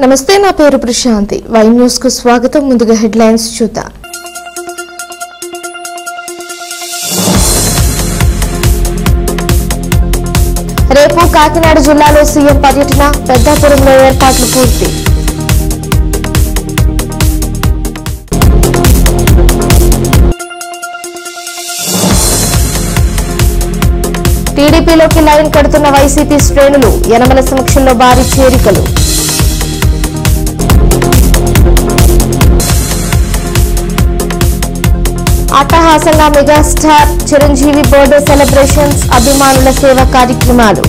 నమస్తే, నా పేరు ప్రశాంతి. వై న్యూస్ కు స్వాగతం. ముందుగా హెడ్లైన్స్ చూద్దాం. రేపు కాకినాడ జిల్లాలో సీఎం పర్యటన, పెద్దాపురంలో ఏర్పాట్లు పూర్తి. టీడీపీలోకి లైన్ కడుతున్న వైసీపీ శ్రేణులు, యనమల సమక్షంలో భారీ చేరికలు. అట్టహాసంగా మెగాస్టార్ చిరంజీవి బర్త్డే సెలబ్రేషన్స్, అభిమానుల సేవా కార్యక్రమాలు.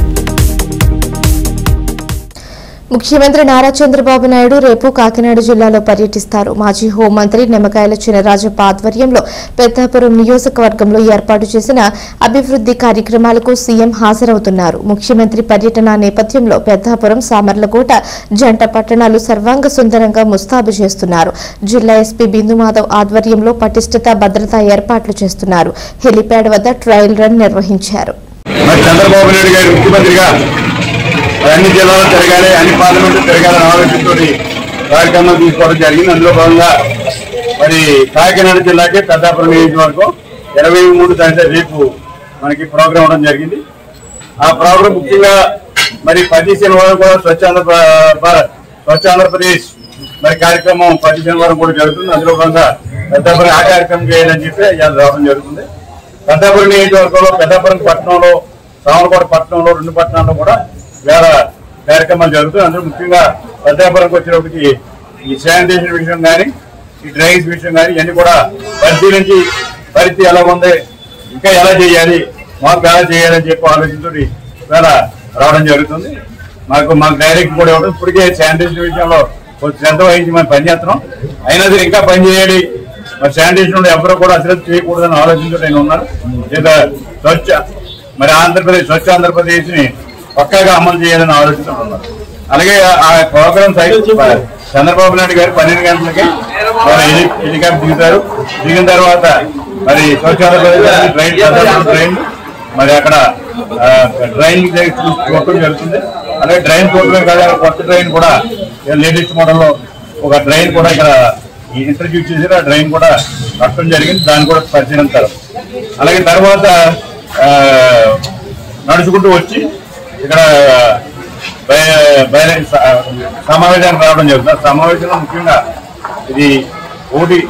ముఖ్యమంత్రి నారా చంద్రబాబు నాయుడు రేపు కాకినాడ జిల్లాలో పర్యటిస్తారు. మాజీ హోంమంత్రి నిమ్మకాయల చినరాజప్ప ఆధ్వర్యంలో పెద్దాపురం నియోజకవర్గంలో ఏర్పాటు చేసిన అభివృద్ది కార్యక్రమాలకు సీఎం హాజరవుతున్నారు. ముఖ్యమంత్రి పర్యటన నేపథ్యంలో పెద్దాపురం, సామర్లకోట జంట పట్టణాలు సర్వాంగ సుందరంగా ముస్తాబు చేస్తున్నారు. జిల్లా ఎస్పీ బిందుమాధవ్ ఆధ్వర్యంలో పటిష్టత, భద్రతా ఏర్పాట్లు చేస్తున్నారు. హెలిప్యాడ్ వద్ద ట్రయల్ రన్ నిర్వహించారు. అన్ని జిల్లాలో తిరగాలి, అన్ని పార్లమెంట్లు తిరగాలని ఆలోచనతో కార్యక్రమాలు తీసుకోవడం జరిగింది. అందులో భాగంగా మరి కాకినాడ జిల్లాకి పెద్దాపురం నియోజకవర్గం 23 తారీఖు రేపు మనకి ప్రోగ్రాం ఇవ్వడం జరిగింది. ఆ ప్రోగ్రాం ముఖ్యంగా మరి 10 శనివారం కూడా స్వచ్ఛ ఆంధ్రప్రదేశ్ మరి కార్యక్రమం 10 శనివారం కూడా జరుగుతుంది. అందులో భాగంగా పెద్దాపురం ఆ కార్యక్రమం చేయాలని చెప్పి ఇవాళ రావడం జరుగుతుంది. పెద్దాపురం నియోజకవర్గంలో, పెద్దాపురం పట్టణంలో, సామర్లకోట పట్టణంలో, 2 పట్టణాల్లో కూడా వేరే కార్యక్రమాలు జరుగుతాయి. అందులో ముఖ్యంగా పెద్దాపురంకి వచ్చినప్పటికి ఈ శానిటేషన్ విషయం కానీ, ఈ డ్రైనేజ్ విషయం కానీ ఇవన్నీ కూడా పరిశీలించి పరిస్థితి ఎలా ఉంది, ఇంకా ఎలా చేయాలి, మాకు ఎలా చేయాలని చెప్పి ఆలోచనతో వేరే రావడం జరుగుతుంది. మాకు డైరెక్ట్ కూడా ఇవ్వడం. ఇప్పటికే శానిటేషన్ విషయంలో కొంచెం శ్రద్ధ వహించి మనం పనిచేస్తున్నాం. అయినా సరే ఇంకా పనిచేయాలి, మరి శానిటేషన్ ఎవరు కూడా అశ్రద్ధ చేయకూడదని ఆలోచనతో నేను ఉన్నాను. మరి ఆంధ్రప్రదేశ్ స్వచ్ఛ ఆంధ్రప్రదేశ్ ని పక్కాగా అమలు చేయాలని ఆలోచిస్తున్నారు. అలాగే ఆ ప్రోగ్రాం చంద్రబాబు నాయుడు గారు 12 గంటలకి హెలికాప్టర్ దిగుతారు. దిగిన తర్వాత మరి స్వచ్ఛ ఆంధ్రప్రదేశ్ ట్రైన్ మరి అక్కడ ట్రైన్ చూడటం జరుగుతుంది. అలాగే ట్రైన్ చూడటమే కాదు, కొత్త ట్రైన్ కూడా లేటెస్ట్ మోడల్లో ఒక ట్రైన్ కూడా ఇక్కడ ఇంట్రడ్యూస్ చేసి ఆ ట్రైన్ కూడా కట్టడం జరిగింది. దాన్ని కూడా పరిశీలిస్తారు. అలాగే తర్వాత నడుచుకుంటూ వచ్చి ఇక్కడ సమావేశానికి రావడం జరుగుతుంది. సమావేశంలో ముఖ్యంగా ఇది ఓడి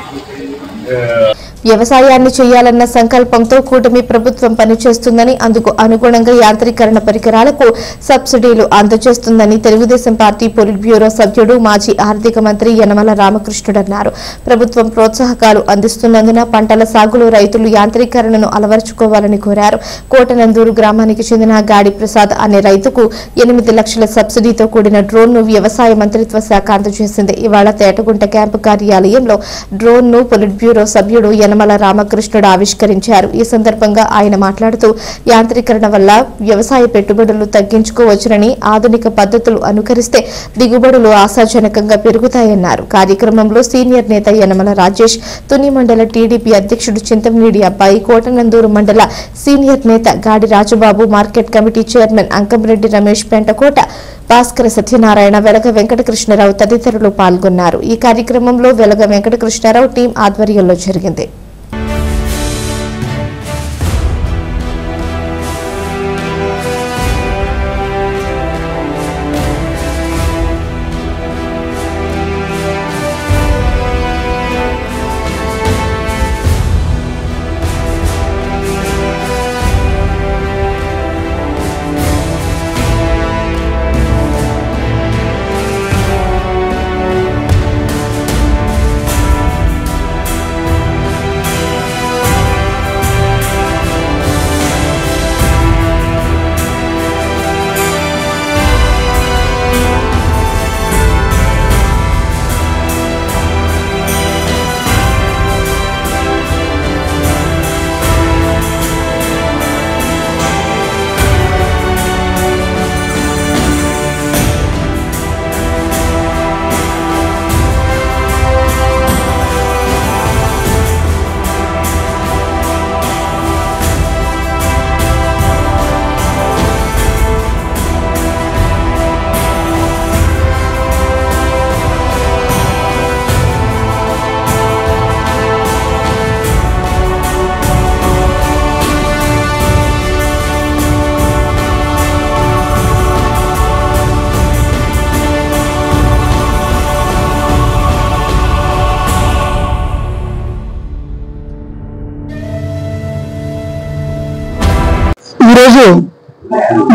వ్యవసాయాన్ని చేయాలన్న సంకల్పంతో కూటమి ప్రభుత్వం పనిచేస్తుందని, అందుకు అనుగుణంగా యాంత్రీకరణ పరికరాలకు సబ్సిడీలు అందజేస్తుందని తెలుగుదేశం పార్టీ పొలిట్ బ్యూరో సభ్యుడు, మాజీ ఆర్థిక మంత్రి యనమల రామకృష్ణుడు అన్నారు. ప్రభుత్వం ప్రోత్సాహకాలు అందిస్తున్నందున పంటల సాగులో రైతులు యాంత్రీకరణను అలవర్చుకోవాలని కోరారు. కోటనందూరు గ్రామానికి చెందిన గాడి ప్రసాద్ అనే రైతుకు 8 లక్షల సబ్సిడీతో కూడిన డ్రోన్ ను వ్యవసాయ మంత్రిత్వ శాఖ అందజేసింది. ఇవాళ తేటగుంట క్యాంపు కార్యాలయంలో డ్రోన్ ను పొలిట్ బ్యూరో సభ్యుడు యనమల రామకృష్ణుడు ఆవిష్కరించారు. ఈ సందర్భంగా ఆయన మాట్లాడుతూ యాంత్రీకరణ వల్ల వ్యవసాయ పెట్టుబడులు తగ్గించుకోవచ్చునని, ఆధునిక పద్ధతులు అనుకరిస్తే దిగుబడులు ఆశాజనకంగా పెరుగుతాయన్నారు. కార్యక్రమంలో సీనియర్ నేత యనమల రాజేష్, తుని మండల టీడీపీ అధ్యక్షుడు చింతమనేడి అబ్బాయి, కోటనందూరు మండల సీనియర్ నేత గాడి Rajubabu, market committee chairman Ankamreddy Ramesh, Pentakota Bhaskara Satyanarayana, వెలగ వెంకటకృష్ణరావు తదితరులు పాల్గొన్నారు. ఈ కార్యక్రమంలో వెలగ వెంకటకృష్ణరావు టీం ఆధ్వర్యంలో జరిగింది.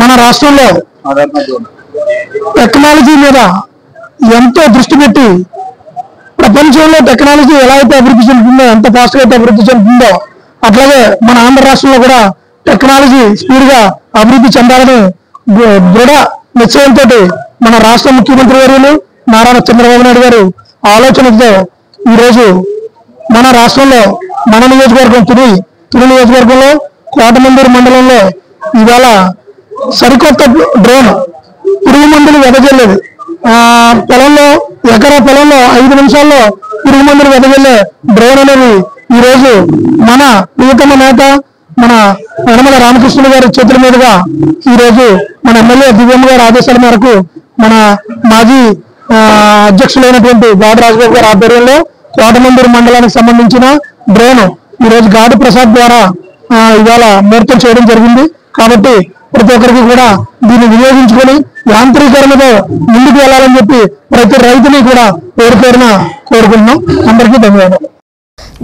మన రాష్ట్రంలో టెక్నాలజీ మీద ఎంతో దృష్టి పెట్టి ప్రపంచంలో టెక్నాలజీ ఎలా అయితే అభివృద్ధి చెందుతుందో, ఎంత ఫాస్ట్ గా అయితే అభివృద్ధి చెందుతుందో, అట్లాగే మన ఆంధ్ర రాష్ట్రంలో కూడా టెక్నాలజీ స్పీడ్ గా అభివృద్ధి చెందాలని దృఢ నిశ్చయంతో మన రాష్ట్ర ముఖ్యమంత్రి వర్యులు నారా చంద్రబాబు నాయుడు గారు ఆలోచనతో ఈరోజు మన రాష్ట్రంలో మన నియోజకవర్గం తుని నియోజకవర్గంలో కోటమందూరు మండలంలో ఇవాళ సరికొత్త డ్రోన్ పురుగు మందులు వెదజల్లేది. పొలంలో ఎకరా పొలంలో 5 నిమిషాల్లో పురుగు మందులు వెదజల్లే డ్రోన్ అనేది ఈరోజు మన ప్రియతమ నేత మన యనమల రామకృష్ణుడు గారి చేతుల మీదుగా ఈరోజు మన ఎమ్మెల్యే దివ్యమ్మ గారి ఆదేశాల మేరకు మన మాజీ అధ్యక్షులైనటువంటి గాడి రాజబాబు గారి ఆధ్వర్యంలో కోటమందూరు మండలానికి సంబంధించిన డ్రోన్ ఈరోజు గాడి ప్రసాద్ ద్వారా ఇవాళ ముహూర్తం చేయడం జరిగింది. కాబట్టి ప్రతి ఒక్కరికి కూడా దీన్ని వినియోగించుకొని యాంత్రీకరణతో ముందుకు వెళ్లాలని చెప్పి ప్రతి రైతుని కూడా పేరు పేరున కోరుకుంటున్నాం. అందరికీ ధన్యవాదాలు.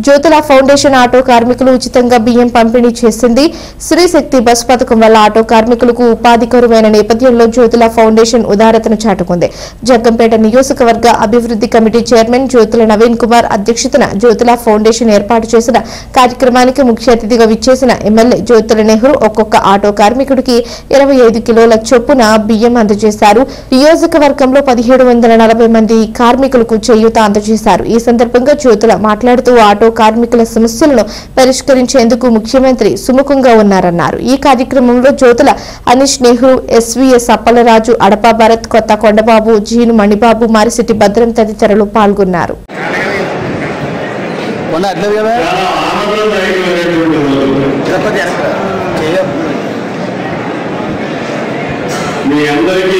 జ్యోతుల ఫౌండేషన్ ఆటో కార్మికులు ఉచితంగా బియ్యం పంపిణీ చేసింది. శ్రీ శక్తి బస్ పథకం వల్ల ఆటో కార్మికులకు ఉపాధి కరువైన నేపథ్యంలో జ్యోతుల ఫౌండేషన్ ఉదారతను చాటుకుంది. జగ్గంపేట నియోజకవర్గ అభివృద్ధి కమిటీ చైర్మన్ జ్యోతుల నవీన్ కుమార్ అధ్యక్షతన జ్యోతుల ఫౌండేషన్ ఏర్పాటు చేసిన కార్యక్రమానికి ముఖ్య అతిథిగా విచ్చేసిన ఎమ్మెల్యే జ్యోతుల నెహ్రూ ఒక్కొక్క ఆటో కార్మికుడికి 25 కిలోల చొప్పున బియ్యం అందజేశారు. నియోజకవర్గంలో 1740 మంది కార్మికులకు చేయూత అందజేశారు. ఈ సందర్భంగా జ్యోతుల మాట్లాడుతూ ఆటో కార్మికుల సమస్యలను పరిష్కరించేందుకు ముఖ్యమంత్రి సుముఖంగా ఉన్నారన్నారు. ఈ కార్యక్రమంలో జ్యోతుల అనీష్ నెహ్రూ, ఎస్వీఎస్ అప్పలరాజు, అడపా భరత్, కొత్త కొండబాబు, జీను మణిబాబు, మారిశెట్టి భద్రం తదితరులు పాల్గొన్నారు. మీ అందరికీ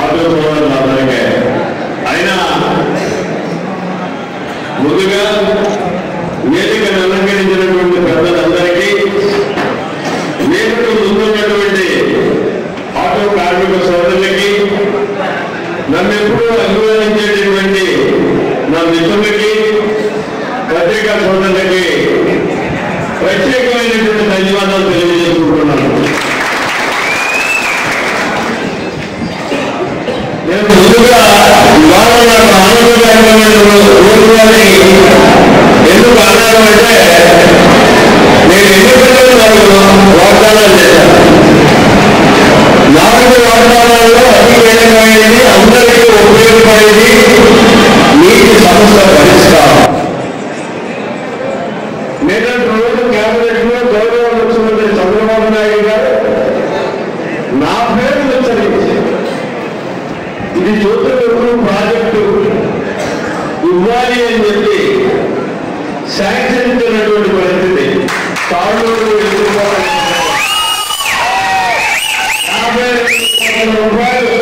ఆటో సోదరులందరికీ అయినా ముందుగా వేదికను అలంకరించినటువంటి పెద్దలందరికీ, వేదిక ముందున్నటువంటి ఆటో కార్మిక సోదరులకి, నన్ను ఎప్పుడూ అభిమానించేటటువంటి నా మిత్రులకి, పత్రికా సోదరులకి ప్రత్యేకమైనటువంటి ధన్యవాదాలు తెలియజేసుకుంటున్నాను. నేను ముందుగా ఇవాళ నాకు ఆనందకరమైన రోజువారీ ఎందుకు అన్నాను అంటే, నేను ఎన్నికల్లో 4 వాగ్దానాలు చేశాను. 4 వాగ్దానాల్లో అతి కీలకమైనది, అందరికీ ఉపయోగపడేది నీటి సమస్య పరిష్కారం. నేను రోజు క్యాబినెట్ లో గౌరవ ముఖ్యమంత్రి చంద్రబాబు నాయుడు గారు నా పేరు హెచ్చరించి ఇది జ్యోతుల ప్రాజెక్టు ఇవ్వాలి అని చెప్పి శాంక్షన్ ఇచ్చినటువంటి పరిస్థితి. తాళ్ళూరు 52 రూపాయలు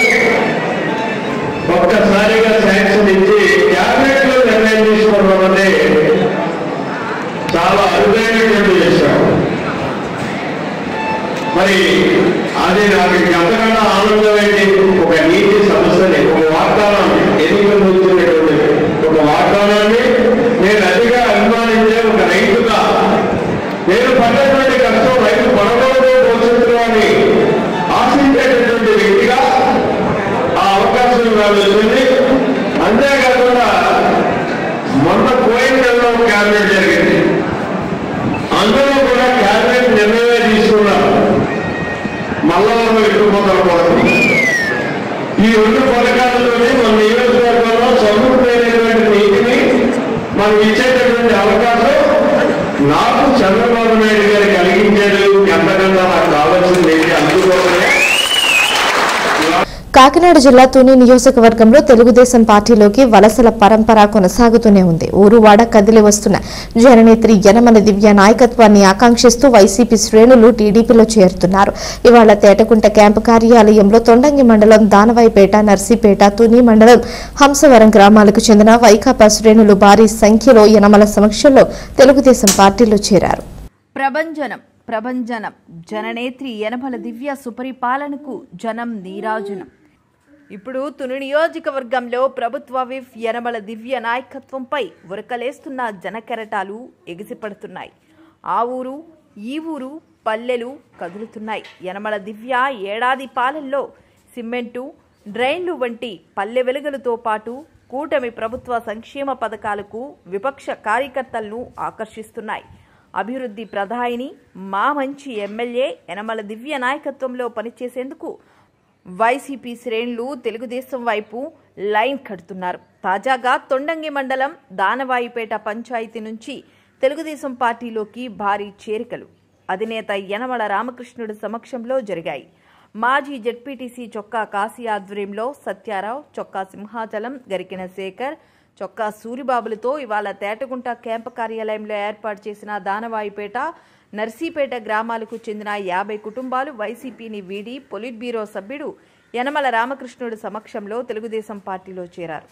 ఒక్కసారిగా శాంక్షన్ ఇచ్చి క్యాబినెట్ లో నిర్ణయం తీసుకోవడం అంటే చాలా అరుదైనటువంటి విషయం. మరి అది నాకు ఎంతకన్నా ఆనందమైంది. ఒక నీటి సమస్యని, ఒక వాగ్దానాన్ని, ఎన్నికలు వచ్చినటువంటి ఒక వాగ్దానాన్ని నేను అతిగా అభిమానించే ఒక రైతుగా, నేను పడ్డటువంటి కష్టం రైతు పడకూడదు భవిష్యత్తులో అని ఆశించేటటువంటి వ్యక్తిగా ఆ అవకాశం నాకు వచ్చింది. అంతేకాకుండా మొన్న పోయిన నెలలో క్యాబినెట్ జరిగింది. అందులో కూడా క్యాబినెట్ నిర్ణయమే తీసుకున్నారు. మల్లవరం ఎట్టుకోగల కొరకు ఈ 2 పథకాలతోనే మన నియోజకవర్గంలో సమృద్ధమైనటువంటి నీటిని మనం ఇచ్చేటటువంటి అవకాశం నాకు చంద్రబాబు నాయుడు గారు కలిగించాడు. ఎంతకన్నా నాకు కావాల్సింది ఏంటి? అందుకోసమే కాకినాడ జిల్లా తుని నియోజకవర్గంలో తెలుగుదేశం పార్టీలోకి వలసల పరంపర కొనసాగుతూనే ఉంది. ఊరువాడ కదిలి వస్తున్న జననేత్రి యనమల దివ్య నాయకత్వాన్ని ఆకాంక్షిస్తూ వైసీపీ శ్రేణులు టీడీపీలో చేరుతున్నారు. ఇవాళ తేటకుంట క్యాంపు కార్యాలయంలో తొండంగి మండలం దానవాయిపేట, నర్సీపేట, తుని మండలం హంసవరం గ్రామాలకు చెందిన వైకాపా శ్రేణులు భారీ సంఖ్యలో యనమల సమక్షంలో తెలుగుదేశం పార్టీలో చేరారు. ప్రభంజనం జననేత్రి యనమల దివ్య సుపరిపాలనకు జనం నీరాజనం. ఇప్పుడు తుని నియోజకవర్గంలో ప్రభుత్వ విప్ యనమల దివ్య నాయకత్వంపై ఉరకలేస్తున్న జనకెరటాలు ఎగిసిపడుతున్నాయి. ఆ ఊరు ఈ ఊరు పల్లెలు కదులుతున్నాయి. యనమల దివ్య ఏడాది పాలనలో సిమెంటు, డ్రైన్లు వంటి పల్లె వెలుగులతో పాటు కూటమి ప్రభుత్వ సంక్షేమ పథకాలకు విపక్ష కార్యకర్తలను ఆకర్షిస్తున్నాయి. అభివృద్ధి ప్రధాయిని మా మంచి ఎమ్మెల్యే యనమల దివ్య నాయకత్వంలో పనిచేసేందుకు వైసీపీ శ్రేణులు తెలుగుదేశం వైపు లైన్ కడుతున్నారు. తాజాగా తొండంగి మండలం దానవాయిపేట పంచాయతీ నుంచి తెలుగుదేశం పార్టీలోకి భారీ చేరికలు అధినేత యనమల రామకృష్ణుడి సమక్షంలో జరిగాయి. మాజీ జెడ్పీటీసీ చొక్కా కాశీ ఆధ్వర్యంలో సత్యారావు, చొక్కా సింహాచలం, గరికిన శేఖర్, చొక్కా సూరిబాబులతో ఇవాళ తేటగుంట క్యాంపు కార్యాలయంలో ఏర్పాటు చేసిన దానవాయిపేట, నర్సీపేట గ్రామాలకు చెందిన 50 కుటుంబాలు వైసీపీని వీడి పొలిట్ బ్యూరో సభ్యుడు యనమల రామకృష్ణుడి సమక్షంలో తెలుగుదేశం పార్టీలో చేరారు.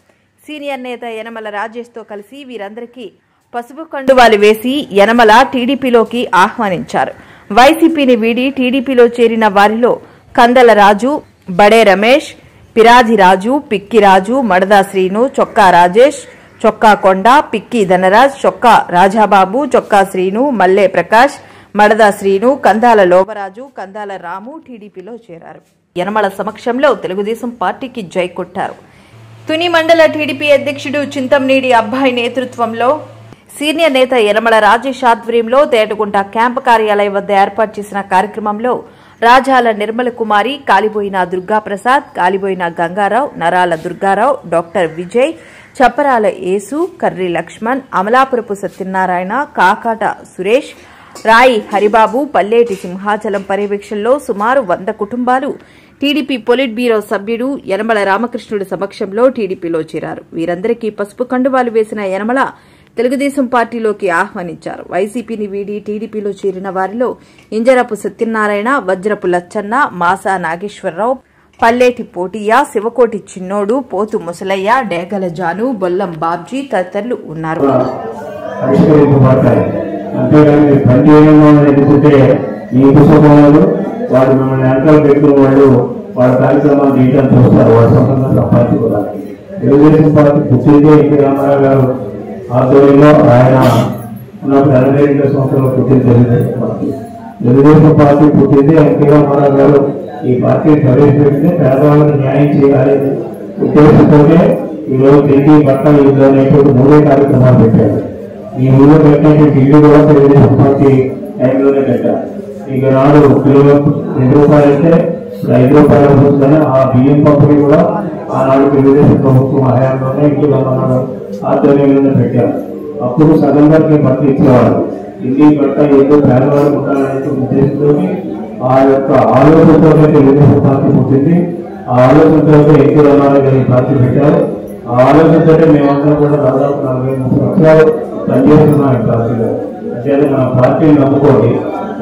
సీనియర్ నేత యనమల రాజేష్తో కలిసి వీరందరికీ పసుపు కండువాలు వేసి యనమల టీడీపీలోకి ఆహ్వానించారు. వైసీపీని వీడి టీడీపీలో చేరిన వారిలో కందల రాజు, బడే రమేష్, పిరాజి రాజు, పిక్కి రాజు, మడదా శ్రీను, చొక్కా రాజేష్, చొక్కా కొండ, పిక్కి ధనరాజ్, చొక్కా రాజాబాబు, చొక్కా శ్రీను, మల్లె ప్రకాష్, మడదా శ్రీను, కందాల లోబరాజు, కందాల రాము టీడీపీలో చేరారు. యనమల సమక్షంలో తెలుగుదేశం పార్టీకి జై కొట్టారు. తుని మండల టీడీపీ అధ్యక్షుడు చింతంనేడి అబ్బాయి నేతృత్వంలో సీనియర్ నేత యనమల రాజేష్ ఆధ్వర్యంలో తేటగుంట క్యాంపు కార్యాలయం వద్ద ఏర్పాటు చేసిన కార్యక్రమంలో రాజాల నిర్మల కుమారి, కాలిబోయిన దుర్గాప్రసాద్, కాలిబోయిన గంగారావు, నరాల దుర్గారావు, డాక్టర్ విజయ్, చప్పరాల యేసు, కర్రి లక్ష్మణ్, అమలాపురపు సత్యనారాయణ, కాకాట సురేష్, రాయి హరిబాబు, పల్లేటి సింహాచలం పర్యవేక్షణలో సుమారు 100 కుటుంబాలు టీడీపీ పొలిట్ బ్యూరో సభ్యుడు యనమల రామకృష్ణుడి సమక్షంలో టీడీపీలో చేరారు. వీరందరికీ పసుపు కండువాలు వేసిన యనమల తెలుగుదేశం పార్టీలోకి ఆహ్వానించారు. వైసీపీని వీడి టీడీపీలో చేరిన వారిలో ఇంజరపు సత్యనారాయణ, వజ్రపు లచ్చన్న, మాసా నాగేశ్వరరావు, పల్లేటి పోటియా, శివకోటి చిన్నోడు, పోతు ముసలయ్య, డేగల జాను, బొల్లం బాబ్జీ తదితరులు ఉన్నారు. ఆధ్వర్యంలో ఆయన ఉన్నప్పుడు 82 సంవత్సరాలు పుట్టింది తెలుగుదేశం పార్టీ పుట్టింది. ఎన్టీ రామారావు గారు ఈ పార్టీ ప్రవేశపెడితే పేదవాళ్ళకి న్యాయం చేయాలని ఉద్దేశంతోనే ఈరోజు తిరిగి బట్టలు ఇల్లు అనేటువంటి 3 కార్యక్రమాలు పెట్టారు. ఈ ఊళ్ళో పెట్టినటువంటి ఇల్లు కూడా తెలుగుదేశం పార్టీ టైంలోనే పెట్టారు. ఇక నాడు కిలో 2 రూపాయలు అయితే 5 రూపాయలు వస్తుందని ఆ బియ్యం పంపిణీ కూడా ఆనాడు తెలుగుదేశం ప్రభుత్వం హయాంలోనే ఎన్టీ రామారావు ఆధ్వర్యంలోనే పెట్టారు. అప్పుడు సగం వరకు బట్టలు ఇచ్చేవారు. ఇల్లు బట్ట ఏదో పేదవాళ్ళు ఉండాలనే ఉద్దేశంతో ఆ యొక్క ఆలోచనతోనే తెలుగుదేశం పార్టీ పుట్టింది. ఆ ఆలోచనతో ఎన్టీ రామారావు గారి పార్టీ పెట్టారు. ఆ ఆలోచనతో మేమందరం కూడా దాదాపు 43 సంవత్సరాలు పనిచేస్తున్నాం ఈ పార్టీలో. అంటే మన పార్టీని నమ్ముకోండి,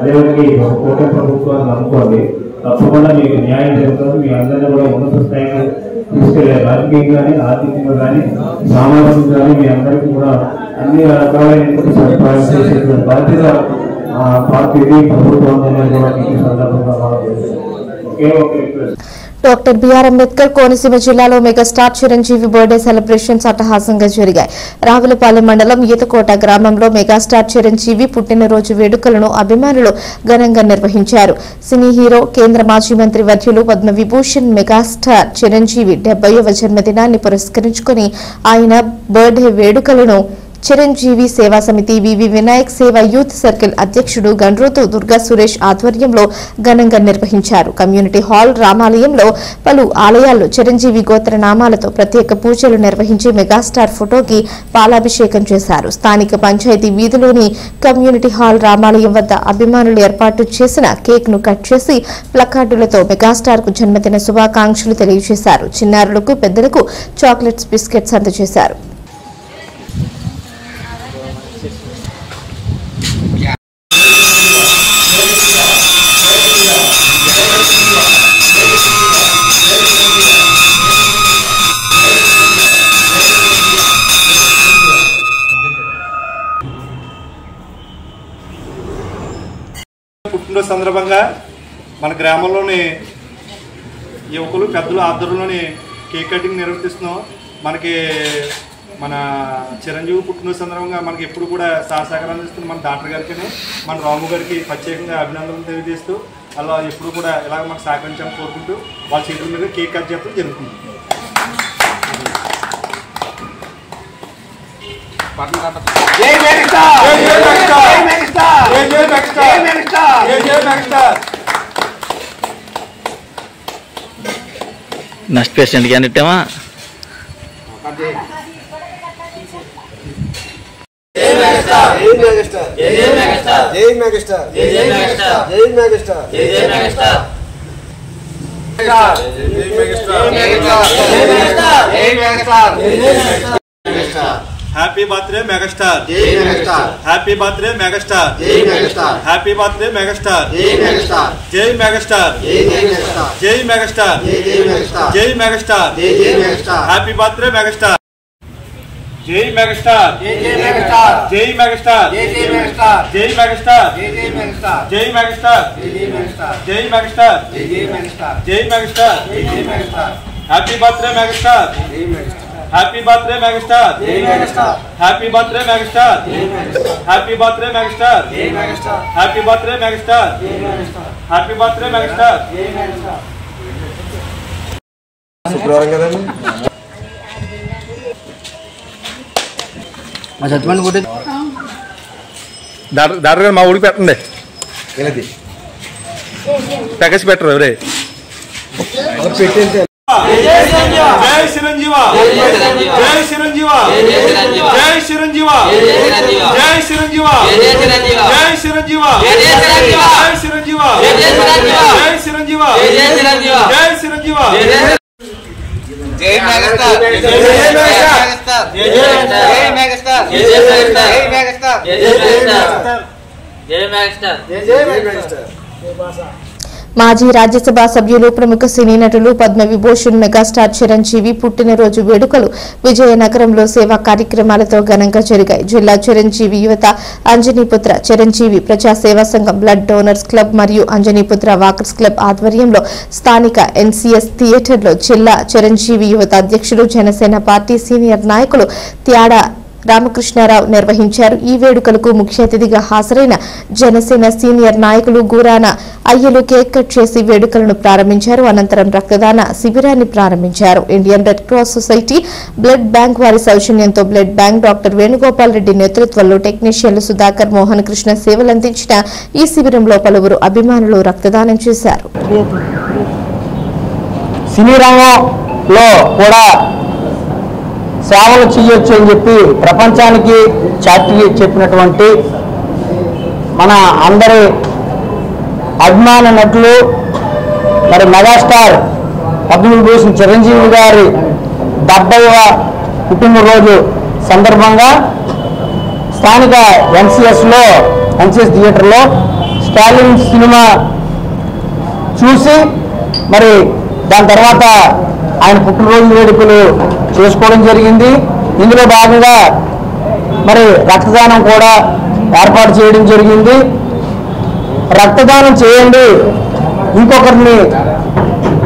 అదేవిధంగా కూటమి ప్రభుత్వాన్ని నమ్ముకోండి, తప్పకుండా మీకు న్యాయం జరుగుతుంది. మీ అందరినీ కూడా ఉన్నత స్థాయిలో తీసుకెళ్లే రాజకీయంగా కానీ, ఆర్థికంగా కానీ, సామాజికంగా కానీ మీ అందరికీ కూడా అన్ని రకాలైనటువంటి సదుపాయాలు చేసేటువంటి బాధ్యత పార్టీని ప్రభుత్వం అనేది కూడా ఈ సందర్భంగా ఒకే ఒక request. Doctor B R Ambedkar Konaseema జిల్లాలో మెగాస్టార్ చిరంజీవి బర్త్డే సెలబ్రేషన్స్ అట్టహాసంగా జరిగాయి. రావులపాలెం మండలం ఈతకోట గ్రామంలో మెగాస్టార్ చిరంజీవి పుట్టినరోజు వేడుకలను అభిమానులు ఘనంగా నిర్వహించారు. సినీ హీరో, కేంద్ర మాజీ మంత్రి వర్యులు పద్మవిభూషణ్ మెగాస్టార్ చిరంజీవి 70వ జన్మదినాన్ని పురస్కరించుకుని ఆయన బర్త్డే వేడుకలను చిరంజీవి సేవా సమితి, వివి వినాయక్ సేవా యూత్ సర్కిల్ అధ్యక్షుడు గండ్రోతు దుర్గా సురేష్ ఆధ్వర్యంలో ఘనంగా నిర్వహించారు. కమ్యూనిటీ హాల్, రామాలయంలో పలు ఆలయాల్లో చిరంజీవి గోత్ర నామాలతో ప్రత్యేక పూజలు నిర్వహించి మెగాస్టార్ ఫోటోకి పాలాభిషేకం చేశారు. స్థానిక పంచాయతీ వీధిలోని కమ్యూనిటీ హాల్, రామాలయం వద్ద అభిమానులు ఏర్పాటు చేసిన కేక్ ను కట్ చేసి ప్లకార్డులతో మెగాస్టార్ కు జన్మదిన శుభాకాంక్షలు తెలియజేశారు. చిన్నారులకు, పెద్దలకు చాక్లెట్స్, బిస్కెట్స్ అందజేశారు. పుట్టినరోజు సందర్భంగా మన గ్రామంలోని యువకులు, పెద్దలు ఆధ్వర్యంలోని కేక్ కటింగ్ నిర్వహిస్తున్నాం. మనకి మన చిరంజీవి పుట్టినరోజు సందర్భంగా మనకి ఎప్పుడు కూడా సహకారం అందిస్తున్న మన డాక్టర్ గారికి మన రాము గారికి ప్రత్యేకంగా అభినందనలు తెలియజేస్తూ అలా ఎప్పుడు కూడా ఇలాగ మనకు సహకరించాలని కోరుకుంటూ వాళ్ళ చేతుల మీద కేక్ కట్ చేయడం జరుగుతుంది. నెక్స్ట్ పేషెంట్కి అన్నిట్టేమా happy birthday megastar, happy birthday megastar, happy birthday megastar, జై మెగాస్టార్, జై మెగాస్టార్, జై మెగాస్టార్, హ్యాపీ బర్త్డే మెగాస్టార్, జై మెగాస్టార్, జై మెగాస్టార్, జై మెగాస్టార్, జై మెగాస్టార్, జై మెగాస్టార్, జై మెగాస్టార్, జై megastar, happy birthday megastar, happy birthday megastar, happy birthday megastar, happy birthday megastar, happy birthday megastar, happy birthday megastar. శుక్రవారం కదండి. డాక్టర్ గారు మా ఊరికి పెట్టండి, ప్యాకేజ్ పెట్టరు ఎవరే పెట్టేంతే. జై చిరంజీవ, జై చిరంజీవ, జై చిరంజీవ, జై చిరంజీవ, జై చిరంజీవ, జై చిరంజీవ, జై చిరంజీవ, జై చిరంజీవ, జై చిరంజీవ, జై చిరంజీవ, జై మెగాస్టార్, జై మెగాస్టార్, జై మెగాస్టార్, జై మెగాస్టార్, జై మెగాస్టార్, జై మెగాస్టార్. మాజీ రాజ్యసభ సభ్యులు ప్రముఖ సినీ నటులు పద్మ విభూషణ్ మెగాస్టార్ చిరంజీవి పుట్టినరోజు వేడుకలు విజయనగరంలో సేవా కార్యక్రమాలతో ఘనంగా జరిగాయి. జిల్లా చిరంజీవి యువత అంజనీపుత్ర చిరంజీవి ప్రజా సేవా సంఘం, బ్లడ్ డోనర్స్ క్లబ్ మరియు అంజనీపుత్ర వాకర్స్ క్లబ్ ఆధ్వర్యంలో స్థానిక ఎన్సీఎస్ థియేటర్లో జిల్లా చిరంజీవి యువత అధ్యక్షులు, జనసేన పార్టీ సీనియర్ నాయకులు త్యాడా రామకృష్ణారావు నిర్వహించారు. ఈ వేడుకలకు ముఖ్య అతిథిగా హాజరైన జనసేన సీనియర్ నాయకులు గురాన అయ్యలు కేక్ కట్ చేసి వేడుకలను ప్రారంభించారు. అనంతరం రక్తదాన శిబిరాన్ని ప్రారంభించారు. Indian red cross society, blood bank వారి సౌజన్యంతో blood bank doctor Venugopal Reddy నేతృత్వంలో టెక్నీషియన్లు సుధాకర్, మోహన్ కృష్ణ సేవలందించిన ఈ శిబిరంలో పలువురు అభిమానులు రక్తదానం చేశారు. సినీ రంగంలో కూడా సేవలు చేయొచ్చు అని చెప్పి ప్రపంచానికి చాటి చెప్పినటువంటి మన అందరి అభిమాన నటులు మరి మెగాస్టార్ పద్మవిభూషణ్ చిరంజీవి గారి 70వ పుట్టినరోజు సందర్భంగా స్థానిక ఎన్సీఎస్ థియేటర్లో స్టాలిన్ సినిమా చూసి మరి దాని తర్వాత ఆయన పుట్టినరోజు వేడుకలు చేసుకోవడం జరిగింది. ఇందులో భాగంగా మరి రక్తదానం కూడా ఏర్పాటు చేయడం జరిగింది. రక్తదానం చేయండి, ఇంకొకరిని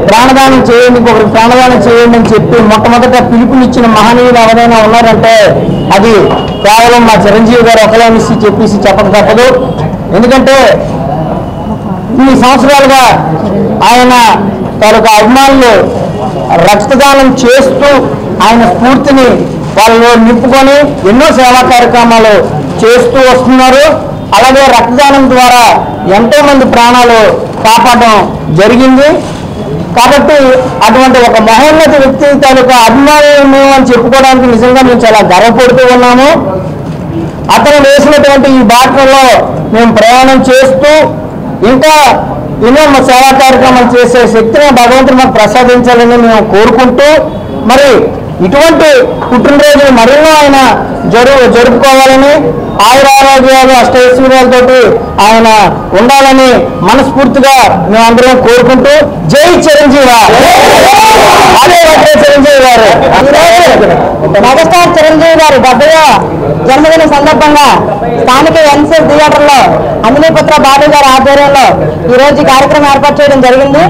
ప్రాణదానం చేయండి, ఇంకొకరికి ప్రాణదానం చేయండి అని చెప్పి మొట్టమొదట పిలుపునిచ్చిన మహనీయులు ఎవరైనా ఉన్నారంటే అది కేవలం మా చిరంజీవి గారు ఒకలేనిసి చెప్పేసి చెప్పక తప్పదు. ఎందుకంటే ఇన్ని సంవత్సరాలుగా ఆయన తాలూకా అభిమానులు రక్తదానం చేస్తూ ఆయన స్ఫూర్తిని వాళ్ళలో నింపుకొని ఎన్నో సేవా కార్యక్రమాలు చేస్తూ వస్తున్నారు. అలాగే రక్తదానం ద్వారా ఎంతో మంది ప్రాణాలు కాపాడడం జరిగింది. కాబట్టి అటువంటి ఒక మహోన్నత వ్యక్తి తాలూకా అభిమానులు అని చెప్పుకోవడానికి నిజంగా మేము చాలా గర్వపడుతూ ఉన్నాము. అతను వేసినటువంటి ఈ బాటలో మేము ప్రయాణం చేస్తూ ఇంకా ఎన్నో సేవా కార్యక్రమాలు చేసే శక్తిని భగవంతుడు మాకు ప్రసాదించాలని మేము కోరుకుంటూ మరి ఇటువంటి పుట్టినరోజులు మరెన్నో ఆయన జరుపుకోవాలని ఆయురారోగ్యాలు అష్టైశ్వర్యాలతోటి ఆయన ఉండాలని మనస్ఫూర్తిగా మేమందరం కోరుకుంటూ జై చిరంజీవి, అదే చిరంజీవి గారు మెగాస్టార్ చిరంజీవి గారు 70వ జన్మదిన సందర్భంగా స్థానిక ఎన్సీఎస్ థియేటర్లో అంజనీపుత్ర బాలు గారి ఆధ్వర్యంలో ఈ రోజు కార్యక్రమం ఏర్పాటు చేయడం జరిగింది.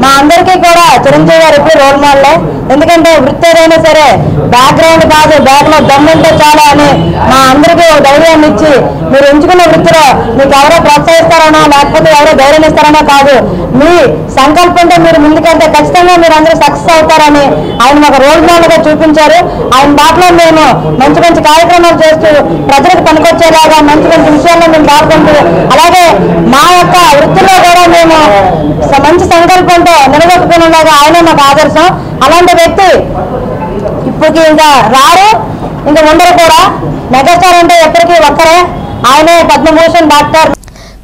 మా అందరికీ కూడా చిరంజీవి గారు ఎప్పుడు రోల్ మోడలే. ఎందుకంటే వృత్తి ఏదైనా సరే బ్యాక్గ్రౌండ్ కాదు, బ్యాక్ లో దమ్ముంటే చాలా అని మా అందరికీ ధైర్యాన్ని ఇచ్చి, మీరు ఎంచుకున్న వృత్తిలో మీకు ఎవరో ప్రోత్సహిస్తారనో లేకపోతే ఎవరో ధైర్యం ఇస్తారనో కాదు, మీ సంకల్పంతో మీరు ముందుకెళ్తే ఖచ్చితంగా మీరు అందరూ సక్సెస్ అవుతారని ఆయన మాకు రోల్ మోడల్ గా చూపించారు. ఆయన బాటలో మేము మంచి మంచి కార్యక్రమాలు చేస్తూ ప్రజలకు పనికొచ్చేలాగా మంచి మంచి విషయాల్లో మేము పాల్గొంటూ, అలాగే మా యొక్క వృత్తిలో కూడా మేము మంచి సంకల్పంతో నిలబెట్టుకునేలాగా ఆయన మాకు ఆదర్శం. అలాంటి వ్యక్తి ఇప్పటికి ఇంకా రారు, ఇంకా ఉండరు కూడా. మెగాస్టార్ అంటే ఎప్పటికీ ఒక్కరే, ఆయనే పద్మభూషణ్ డాక్టర్.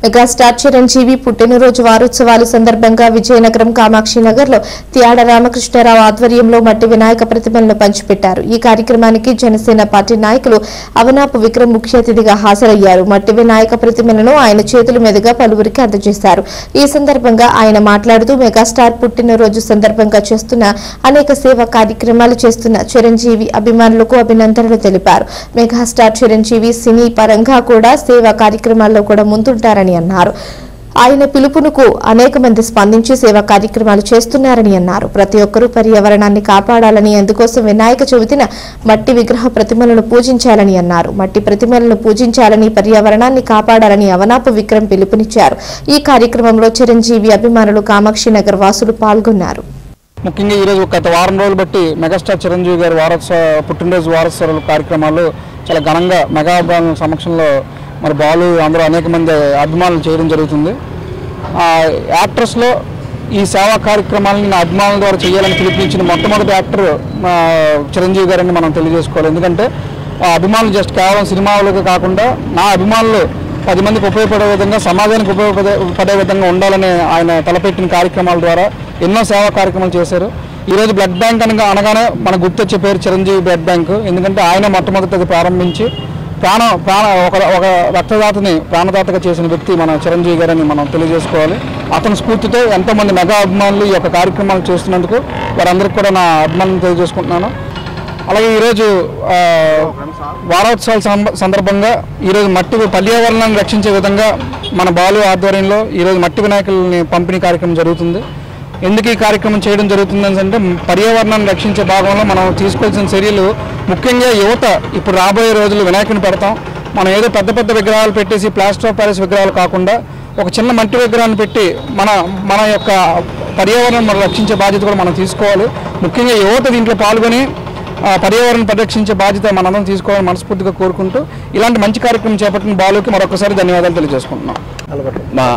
మెగాస్టార్ చిరంజీవి పుట్టినరోజు వారోత్సవాల సందర్భంగా విజయనగరం కామాక్షి నగర్ లో త్యాడ రామకృష్ణారావు ఆధ్వర్యంలో మట్టి వినాయక ప్రతిమలను పంచిపెట్టారు. ఈ కార్యక్రమానికి జనసేన పార్టీ నాయకులు అవనాపు విక్రమ్ ముఖ్య అతిథిగా హాజరయ్యారు. మట్టి వినాయక ప్రతిమలను ఆయన చేతుల మీదుగా పలువురికి అందజేశారు. ఈ సందర్భంగా ఆయన మాట్లాడుతూ మెగాస్టార్ పుట్టినరోజు సందర్భంగా చేస్తున్న అనేక సేవా కార్యక్రమాలు చేస్తున్న చిరంజీవి అభిమానులకు అభినందనలు తెలిపారు. మెగాస్టార్ చిరంజీవి సినీ పరంగా కూడా సేవా కార్యక్రమాల్లో కూడా ముందుంటారని అన్నారు. ఆయన పిలుపునకు అనేక మంది స్పందించి సేవా కార్యక్రమాలు చేస్తున్నారని అన్నారు. ప్రతి ఒక్కరూ పర్యావరణాన్ని కాపాడాలని, అందుకోసం వినాయక చవితిన మట్టి విగ్రహ ప్రతిమలను పూజించాలని అన్నారు. మట్టి ప్రతిమలను పూజించాలని, పర్యావరణాన్ని కాపాడాలని అవనాపు విక్రమ్ పిలుపునిచ్చారు. ఈ కార్యక్రమంలో చిరంజీవి అభిమానులు, కామాక్షి నగర్ వాసులు పాల్గొన్నారు. ముఖ్యంగా ఈరోజు గత వారం రోజులు బట్టి మెగాస్టార్ చిరంజీవి గారి పుట్టినరోజు వారోత్సవాల కార్యక్రమాలు చాలా ఘనంగా మెగా అభిమానుల సమక్షంలో మరి బాలు అందరూ అనేక మంది అభిమానులు చేయడం జరుగుతుంది. యాక్టర్స్లో ఈ సేవా కార్యక్రమాలని నా అభిమానుల ద్వారా చేయాలని పిలుపునిచ్చిన మొట్టమొదటి యాక్టర్ చిరంజీవి గారని మనం తెలియజేసుకోవాలి. ఎందుకంటే అభిమానులు జస్ట్ కేవలం సినిమాలకు కాకుండా నా అభిమానులు 10 మందికి ఉపయోగపడే విధంగా, సమాజానికి ఉపయోగపడే విధంగా ఉండాలని ఆయన తలపెట్టిన కార్యక్రమాల ద్వారా ఎన్నో సేవా కార్యక్రమాలు చేశారు. ఈరోజు బ్లడ్ బ్యాంక్ అనగానే మనకు గుర్తొచ్చే పేరు చిరంజీవి బ్లడ్ బ్యాంక్. ఎందుకంటే ఆయన మొట్టమొదటిది ప్రారంభించి ఒక రక్తదాతని ప్రాణదాతగా చేసిన వ్యక్తి మన చిరంజీవి గారని మనం తెలియజేసుకోవాలి. అతని స్ఫూర్తితో ఎంతోమంది మెగా అభిమానులు ఈ యొక్క కార్యక్రమాలు చేస్తున్నందుకు వారందరికీ కూడా నా అభిమానులు తెలియజేసుకుంటున్నాను. అలాగే ఈరోజు వారోత్సవాల సందర్భంగా ఈరోజు పర్యావరణాన్ని రక్షించే విధంగా మన బాలు ఆధ్వర్యంలో ఈరోజు మట్టి వినాయకులని పంపిణీ కార్యక్రమం జరుగుతుంది. ఎందుకు ఈ కార్యక్రమం చేయడం జరుగుతుంది అంటే పర్యావరణాన్ని రక్షించే భాగంలో మనం తీసుకోవాల్సిన చర్యలు, ముఖ్యంగా యువత ఇప్పుడు రాబోయే రోజులు వినాయకుని పెడతాం. మనం ఏదో పెద్ద పెద్ద విగ్రహాలు పెట్టేసి ప్లాస్టర్ ఆఫ్ ప్యారిస్ విగ్రహాలు కాకుండా ఒక చిన్న మట్టి విగ్రహాన్ని పెట్టి మన యొక్క పర్యావరణం మనం రక్షించే బాధ్యత కూడా మనం తీసుకోవాలి. ముఖ్యంగా యువత దీంట్లో పాల్గొని పర్యావరణం పరిరక్షించే బాధ్యత మనందరం తీసుకోవాలని మనస్ఫూర్తిగా కోరుకుంటూ ఇలాంటి మంచి కార్యక్రమం చేపట్టిన బాలుకి మరొకసారి ధన్యవాదాలు తెలియజేసుకుంటున్నాం. మా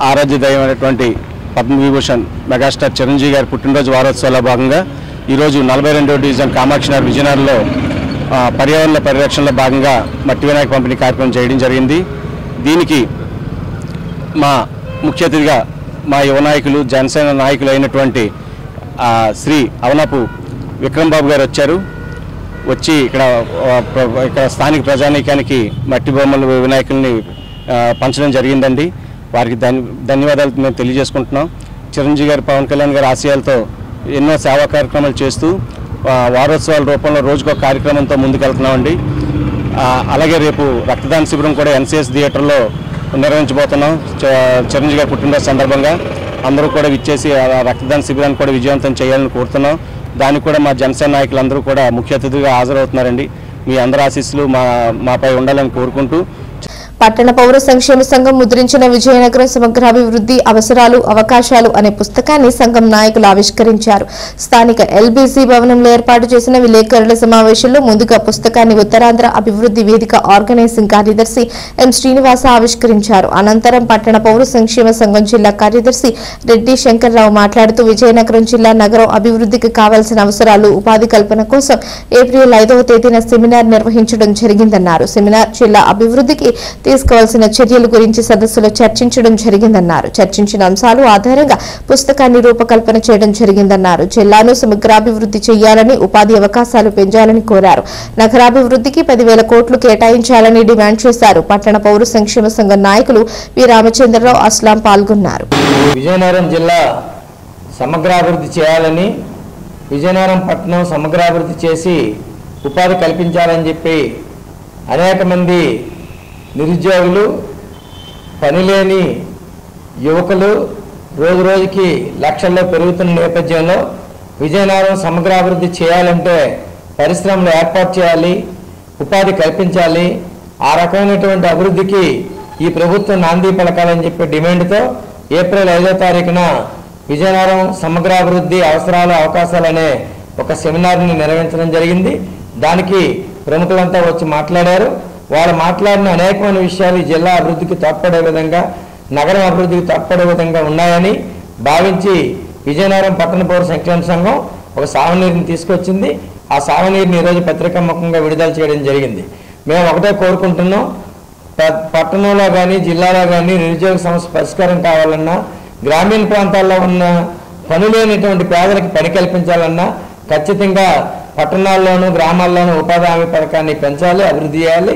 ఆరాధ్య దైవమైనటువంటి పద్మవిభూషణ్ మెగాస్టార్ చిరంజీవి గారి పుట్టినరోజు వారోత్సవాల భాగంగా ఈరోజు 42వ డివిజన్ కామాక్షి నగర్ విజయనగరంలో పర్యావరణ పరిరక్షణలో భాగంగా మట్టి వినాయక పంపిణీ కార్యక్రమం చేయడం జరిగింది. దీనికి మా ముఖ్య అతిథిగా మా యువ నాయకులు, జనసేన నాయకులు అయినటువంటి శ్రీ అవనాపు విక్రమ్ బాబు గారు వచ్చి ఇక్కడ స్థానిక ప్రజానీకానికి మట్టి బొమ్మలు వినాయకుల్ని పంచడం జరిగిందండి. వారికి ధన్యవాదాలు మేము తెలియజేసుకుంటున్నాం. చిరంజీవి గారు, పవన్ కళ్యాణ్ గారి ఆశయాలతో ఎన్నో సేవా కార్యక్రమాలు చేస్తూ వారోత్సవాల రూపంలో రోజుకొక కార్యక్రమంతో ముందుకెళ్తున్నామండి. అలాగే రేపు రక్తదాన శిబిరం కూడా ఎన్సీఎస్ థియేటర్లో నిర్వహించబోతున్నాం. చిరంజీవి గారి పుట్టినరోజు సందర్భంగా అందరూ కూడా విచ్చేసి రక్తదాన శిబిరాన్ని కూడా విజయవంతం చేయాలని కోరుతున్నాం. దానికి కూడా మా జనసేన నాయకులందరూ కూడా ముఖ్య అతిథిగా హాజరవుతున్నారండి. మీ అందరి ఆశీస్సులు మాపై ఉండాలని కోరుకుంటూ పట్టణ పౌర సంక్షేమ సంఘం ముద్రించిన విజయనగరం సమగ్రాభివృద్ధి అవసరాలు అవకాశాలు అనే పుస్తకాన్ని సంఘం నాయకులు ఆవిష్కరించారు. స్థానిక ఎల్బీసీ భవనంలో ఏర్పాటు చేసిన విలేకరుల సమావేశంలో ముందుగా పుస్తకాన్ని ఉత్తరాంధ్ర అభివృద్ధి వేదిక ఆర్గనైజింగ్ కార్యదర్శి ఎం శ్రీనివాస ఆవిష్కరించారు. అనంతరం పట్టణ పౌర సంక్షేమ సంఘం జిల్లా కార్యదర్శి రెడ్డి శంకర్రావు మాట్లాడుతూ విజయనగరం జిల్లా నగరం అభివృద్ధికి కావాల్సిన అవసరాలు, ఉపాధి కల్పన కోసం ఏప్రిల్ 5వ తేదీన సెమినార్ నిర్వహించడం జరిగిందన్నారు. సెమినార్ జిల్లా అభివృద్ధికి తీసుకోవాల్సిన చర్యల గురించి సదస్సులో చర్చించడం జరిగిందన్నారు. చర్చించిన అంశాలు ఆధారంగా పుస్తకాన్ని రూపకల్పన చేయడం జరిగిందన్నారు. జిల్లాను సమగ్రాభివృద్ధి చేయాలని, ఉపాధి అవకాశాలు పెంచాలని కోరారు. నగరాభివృద్ధికి 10,000 కోట్లు కేటాయించాలని డిమాండ్ చేశారు. పట్టణ పౌర సంక్షేమ సంఘం నాయకులు వి రామచంద్రరావు, అస్లాం పాల్గొన్నారు. విజయనగరం జిల్లా సమగ్రాభివృద్ధి చేయాలని, విజయనగరం పట్టణం సమగ్రాభివృద్ధి చేసి ఉపాధి కల్పించాలని చెప్పి అనేక మంది నిరుద్యోగులు, పనిలేని యువకులు రోజు రోజుకి లక్షల్లో పెరుగుతున్న నేపథ్యంలో విజయనగరం సమగ్రాభివృద్ధి చేయాలంటే పరిశ్రమలు ఏర్పాటు చేయాలి, ఉపాధి కల్పించాలి. ఆ రకమైనటువంటి అభివృద్ధికి ఈ ప్రభుత్వం నాంది పలకాలని చెప్పే డిమాండ్తో ఏప్రిల్ 5వ తారీఖున విజయనగరం సమగ్రాభివృద్ధి అవసరాలు అవకాశాలు అనే ఒక సెమినార్ని నిర్వహించడం జరిగింది. దానికి ప్రముఖులంతా వచ్చి మాట్లాడారు. వాళ్ళు మాట్లాడిన అనేకమైన విషయాలు ఈ జిల్లా అభివృద్ధికి తోడ్పడే విధంగా, నగరం అభివృద్ధికి తోడ్పడే విధంగా ఉన్నాయని భావించి విజయనగరం పట్టణ పౌర సంక్షేమ సంఘం ఒక సాగునీరుని తీసుకొచ్చింది. ఆ సాగునీరుని ఈరోజు పత్రికాముఖంగా విడుదల చేయడం జరిగింది. మేము ఒకటే కోరుకుంటున్నాం, పట్టణంలో కానీ జిల్లాలో కానీ నిరుద్యోగ సమస్య పరిష్కారం కావాలన్నా, గ్రామీణ ప్రాంతాల్లో ఉన్న పనులేనిటువంటి పేదలకు పని కల్పించాలన్నా ఖచ్చితంగా పట్టణాల్లోనూ గ్రామాల్లోనూ ఉపాధి హామీ పథకాన్ని పెంచాలి, అభివృద్ధి చేయాలి,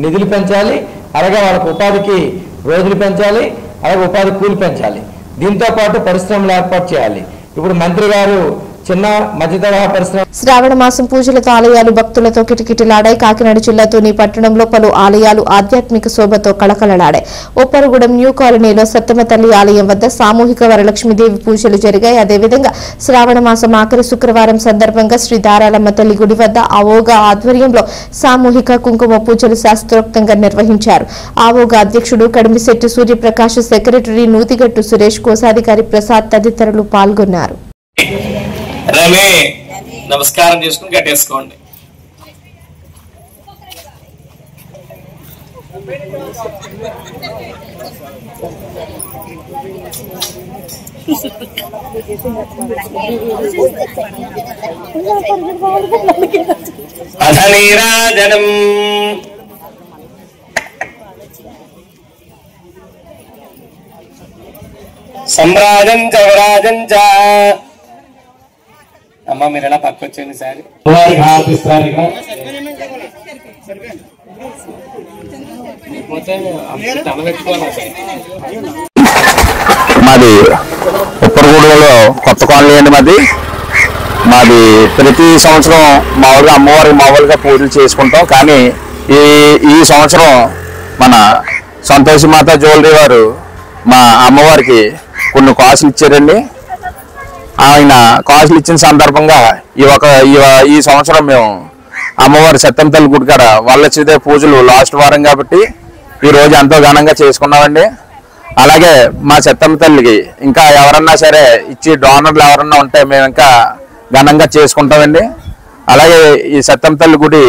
నిధులు పెంచాలి, అలాగే వాళ్ళకు ఉపాధికి రోజులు పెంచాలి, అలాగే ఉపాధి కూలి పెంచాలి. దీంతో పాటు పరిశ్రమలు ఏర్పాటు చేయాలి. ఇప్పుడు మంత్రి గారు చిన్న మధ్యతరహా పరిశ్రమ శ్రావణ మాసం పూజలతో ఆలయాలు భక్తులతో కిటకిటలాడాయి. కాకినాడ జిల్లాతోని పట్టణంలో పలు ఆలయాలు ఆధ్యాత్మిక శోభతో కళకళలాడాయి. ఉప్పరగూడెం న్యూ కాలనీలో సత్తమ తల్లి ఆలయం వద్ద సామూహిక వరలక్ష్మీదేవి పూజలు జరిగాయి. అదేవిధంగా శ్రావణ మాసం ఆఖరి శుక్రవారం సందర్భంగా శ్రీ దారాలమ్మ తల్లి గుడి వద్ద ఆవోగా ఆధ్వర్యంలో సామూహిక కుంకుమ పూజలు శాస్త్రోక్తంగా నిర్వహించారు. ఆవోగా అధ్యక్షుడు కడిమిశెట్టి సూర్యప్రకాశ్, సెక్రటరీ నూతిగట్టు సురేష్, కోశాధికారి ప్రసాద్ తదితరులు పాల్గొన్నారు. రమే నమస్కారం చేసుకుని కట్టేసుకోండి. అధనీరాజనం సమ్రాజం చవరాజం చ. అమ్మ మీరు ఎలా పక్క వచ్చేయండి సార్. మాది ఉప్పరగూడలో కొత్త కాలనీ అండి. మాది ప్రతి సంవత్సరం మామూలుగా పూజలు చేసుకుంటాం. కానీ ఈ సంవత్సరం మన సంతోషి మాత జ్యువెలరీ వారు మా అమ్మవారికి కొన్ని కాసులు ఇచ్చారండి. ఆయన కాసులు ఇచ్చిన సందర్భంగా ఈ సంవత్సరం మేము అమ్మవారి సత్యం తల్లి గుడి కాడ వరలక్ష్మీదేవి పూజలు లాస్ట్ వారం కాబట్టి ఈ రోజు ఎంతో ఘనంగా చేసుకున్నామండి. అలాగే మా సత్యం తల్లికి ఇంకా ఎవరన్నా సరే ఇచ్చి డోనర్లు ఎవరన్నా ఉంటే మేము ఇంకా ఘనంగా చేసుకుంటామండి. అలాగే ఈ సత్యం తల్లి గుడి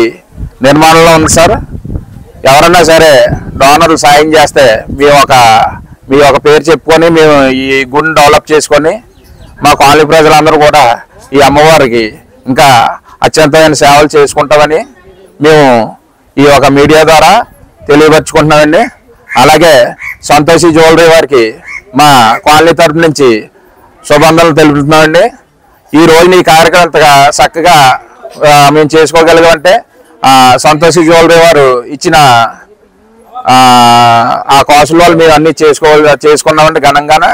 నిర్మాణంలో ఉంది సార్. ఎవరన్నా సరే డోనర్లు సాయం చేస్తే మీ ఒక పేరు చెప్పుకొని మేము ఈ గుడిని డెవలప్ చేసుకొని మా కాలనీ ప్రజలందరూ కూడా ఈ అమ్మవారికి ఇంకా అత్యంతమైన సేవలు చేసుకుంటామని మేము ఈ ఒక మీడియా ద్వారా తెలియపరుచుకుంటున్నామండి. అలాగే సంతోషి జ్యువెలరీ వారికి మా కాలనీ తరఫు నుంచి శుభాకాంక్షలు తెలుపుతున్నామండి. ఈ రోజున ఈ కార్యక్రమం చక్కగా మేము చేసుకోగలిగామంటే సంతోషి జ్యువెలరీ వారు ఇచ్చిన ఆ కాసుల వాళ్ళు మేము అన్ని చేసుకున్నామండి ఘనంగానే.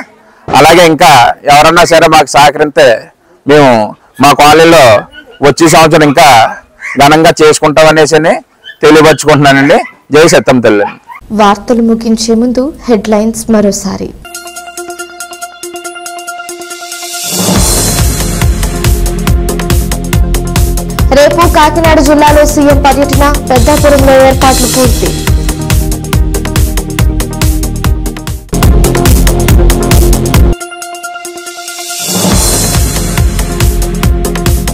అలాగే ఇంకా ఎవరన్నా సరే మాకు సహకరిస్తే మేము మా కాలనీలో వచ్చే సంవత్సరం ఇంకా ఘనంగా చేసుకుంటామనేసి తెలియపరుచుకుంటున్నానండి. జై సత్యం తల్లి. వార్తలు ముగించే ముందు హెడ్లైన్స్ మరోసారి. రేపు కాకినాడ జిల్లాలో సీఎం పర్యటన, పెద్దాపురంలో ఏర్పాట్లు పూర్తి.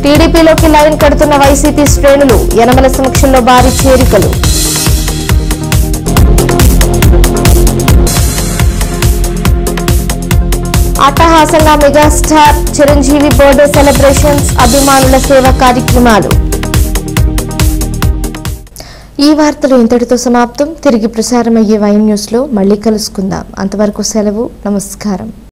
టీడీపీలోకి లైన్ కడుతున్న వైసీపీ శ్రేణులు, యనమల సమక్షంలో భారీ చేరికలు. అట్టహాసంగా మెగాస్టార్ చిరంజీవి బర్త్డే సెలబ్రేషన్స్, అభిమానుల సేవా కార్యక్రమాలు. ఈ వార్తలు ఇంతటితో సమాప్తం. తిరిగి ప్రసారమయ్యే వైన్ న్యూస్ లో మళ్ళీ కలుసుకుందాం. అంతవరకు సెలవు. నమస్కారం.